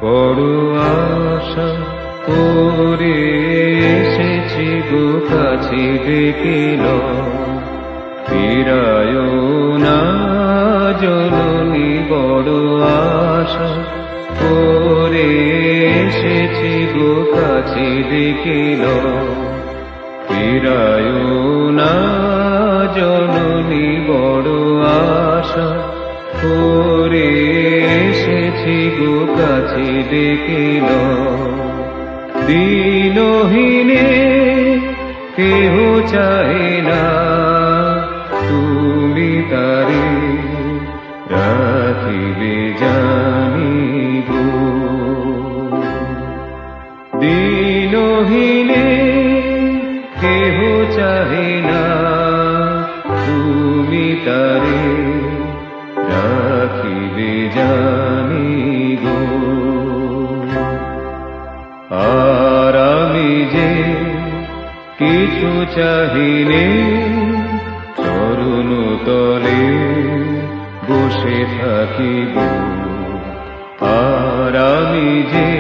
বড় আশা করে এসেছি গো কাছে ডেকিল ফিরায় না জননী। বড় আশা করে এসেছি গো কাছে ডেকিল ফিরায় না জননী। বড় আশা করে এসেছি গো কাছে ডেকিল দিনহীনে কেহ চাহে না তুমি তারে রাখিলে জানি গো। দিনহীনে কেহ চাহে না তুমি তারে রাখিলে জানি গো। আর আমি যে কিছু চাহিনে চরণ তলে বসে থাকিব। আর আমি যে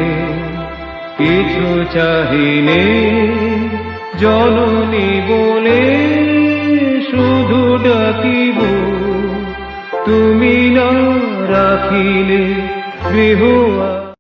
কিছু চাহিনে জননী বলে শুধু ডাকিব। তুমি না রাখিলে গৃহ